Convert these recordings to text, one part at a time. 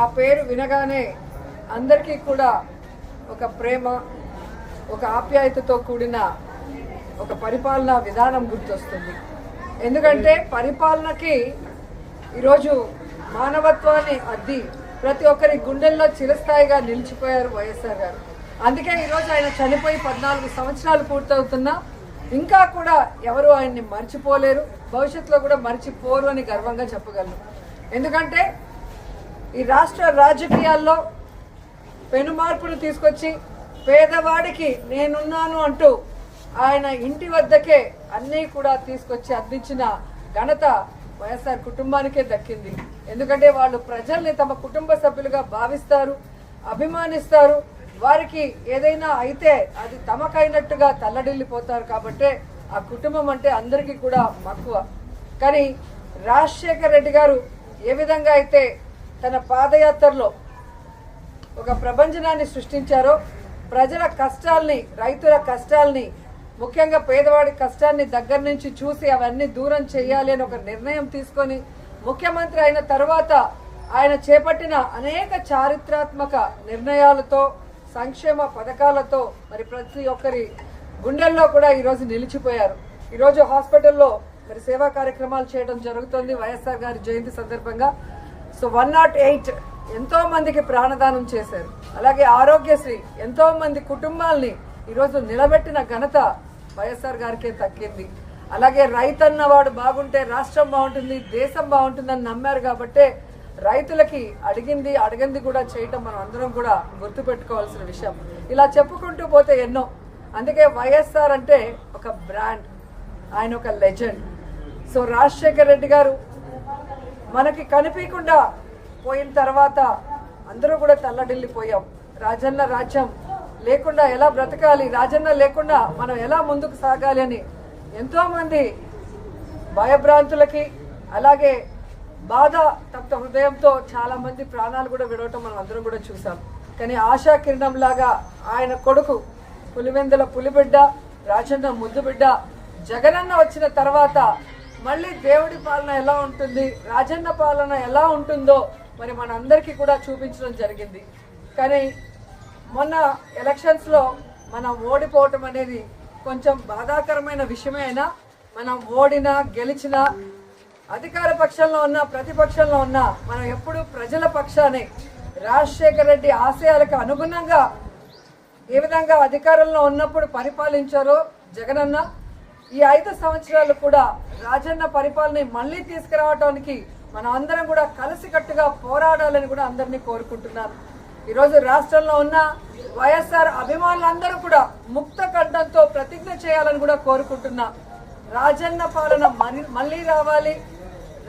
ఆ పేరు వినగానే అందరికీ కూడా ఒక ప్రేమ, ఒక ఆప్యాయతతో కూడిన ఒక పరిపాలనా విధానం గుర్తొస్తుంది. ఎందుకంటే పరిపాలనకి ఈరోజు మానవత్వాన్ని అద్ది ప్రతి ఒక్కరి గుండెల్లో చిరస్థాయిగా నిలిచిపోయారు వైఎస్ఆర్ గారు. అందుకే ఈరోజు ఆయన చనిపోయి 14 సంవత్సరాలు పూర్తవుతున్నా ఇంకా కూడా ఎవరు ఆయన్ని మర్చిపోలేరు, భవిష్యత్తులో కూడా మర్చిపోరు అని గర్వంగా చెప్పగలను. ఎందుకంటే ఈ రాష్ట్ర రాజకీయాల్లో పెను మార్పును తీసుకొచ్చి పేదవాడికి నేనున్నాను అంటూ ఆయన ఇంటి వద్దకే అన్నీ కూడా తీసుకొచ్చి అందించిన ఘనత వైఎస్ఆర్ కుటుంబానికే దక్కింది. ఎందుకంటే వాళ్ళు ప్రజల్ని తమ కుటుంబ సభ్యులుగా భావిస్తారు, అభిమానిస్తారు. వారికి ఏదైనా అయితే అది తమకైనట్టుగా తల్లడిల్లిపోతారు. కాబట్టే ఆ కుటుంబం అంటే అందరికీ కూడా మక్కువ. కానీ రాజశేఖర రెడ్డి గారు ఏ విధంగా అయితే తన పాదయాత్రలో ఒక ప్రభంజనాన్ని సృష్టించారో, ప్రజల కష్టాల్ని, రైతుల కష్టాల్ని, ముఖ్యంగా పేదవాడి కష్టాన్ని దగ్గర నుంచి చూసి అవన్నీ దూరం చేయాలి అని ఒక నిర్ణయం తీసుకొని ముఖ్యమంత్రి అయిన తర్వాత ఆయన చేపట్టిన అనేక చారిత్రాత్మక నిర్ణయాలతో, సంక్షేమ పథకాలతో మరి ప్రతి ఒక్కరి గుండెల్లో కూడా ఈరోజు నిలిచిపోయారు. ఈరోజు హాస్పిటల్లో మరి సేవా కార్యక్రమాలు చేయడం జరుగుతుంది వైఎస్ఆర్ గారి జయంతి సందర్భంగా. సో 108 ఎంతో మందికి ప్రాణదానం చేశారు. అలాగే ఆరోగ్యశ్రీ ఎంతో మంది కుటుంబాల్ని ఈరోజు నిలబెట్టిన ఘనత వైఎస్ఆర్ గారికే దక్కింది. అలాగే రైతన్నవాడు బాగుంటే రాష్ట్రం బాగుంటుంది, దేశం బాగుంటుందని నమ్మారు. కాబట్టే రైతులకి అడిగింది కూడా చేయటం మనం అందరం కూడా గుర్తుపెట్టుకోవాల్సిన విషయం. ఇలా చెప్పుకుంటూ పోతే ఎన్నో. అందుకే వైఎస్ఆర్ అంటే ఒక బ్రాండ్, ఆయన ఒక లెజెండ్. సో రాజశేఖర రెడ్డి గారు మనకి కనిపించకుండా పోయిన తర్వాత అందరూ కూడా తల్లడిల్లిపోయాం. రాజన్న రాజ్యం లేకుండా ఎలా బ్రతకాలి, రాజన్న లేకుండా మనం ఎలా ముందుకు సాగాలి అని ఎంతో మంది భయభ్రాంతులకి, అలాగే బాధ తప్త హృదయంతో చాలా మంది ప్రాణాలు కూడా విడవటం మనం అందరం కూడా చూసాం. కానీ ఆశా కిరణం లాగా ఆయన కొడుకు పులివెందుల పులిబిడ్డ, రాజన్న ముద్దు బిడ్డ జగనన్న వచ్చిన తర్వాత మళ్ళీ దేవుడి పాలన ఎలా ఉంటుంది, రాజన్న పాలన ఎలా ఉంటుందో మరి మనందరికీ కూడా చూపించడం జరిగింది. కానీ మొన్న ఎలక్షన్స్లో మనం ఓడిపోవటం అనేది కొంచెం బాధాకరమైన విషయమే. అయినా మనం ఓడినా గెలిచినా, అధికార పక్షంలో ఉన్నా ప్రతిపక్షంలో ఉన్నా మనం ఎప్పుడు ప్రజల పక్షానే, రాజశేఖర రెడ్డి ఆశయాలకు అనుగుణంగా ఏ విధంగా అధికారంలో ఉన్నప్పుడు పరిపాలించారో జగనన్న, ఈ 5 సంవత్సరాలు కూడా రాజన్న పరిపాలన మళ్ళీ తీసుకురావడానికి మనం అందరం కూడా కలిసికట్టుగా పోరాడాలని కూడా అందరినీ కోరుకుంటున్నాను. ఈరోజు రాష్ట్రంలో ఉన్న వైఎస్ఆర్ అభిమానులందరూ కూడా ముక్త కంఠంతో ప్రతిజ్ఞ చేయాలని కూడా కోరుకుంటున్నా. రాజన్న పాలన మళ్ళీ రావాలి,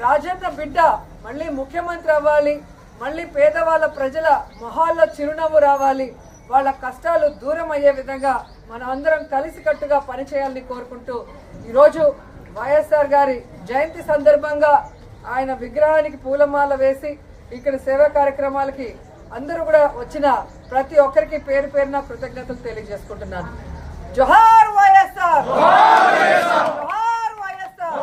రాజన్న బిడ్డ మళ్ళీ ముఖ్యమంత్రి అవ్వాలి, మళ్ళీ పేదవాళ్ళ ప్రజల మొహాల్లో చిరునవ్వు రావాలి, వాళ్ళ కష్టాలు దూరం అయ్యే విధంగా మనం అందరం కలిసికట్టుగా పనిచేయాలని కోరుకుంటూ ఈరోజు వైఎస్ఆర్ గారి జయంతి సందర్భంగా ఆయన విగ్రహానికి పూలమాల వేసి ఇక్కడ సేవా కార్యక్రమాలకి అందరూ కూడా వచ్చిన ప్రతి ఒక్కరికి పేరు పేరున కృతజ్ఞతలు తెలియజేసుకుంటున్నాను. జోహార్ వైఎస్ఆర్, జోహార్ వైఎస్ఆర్.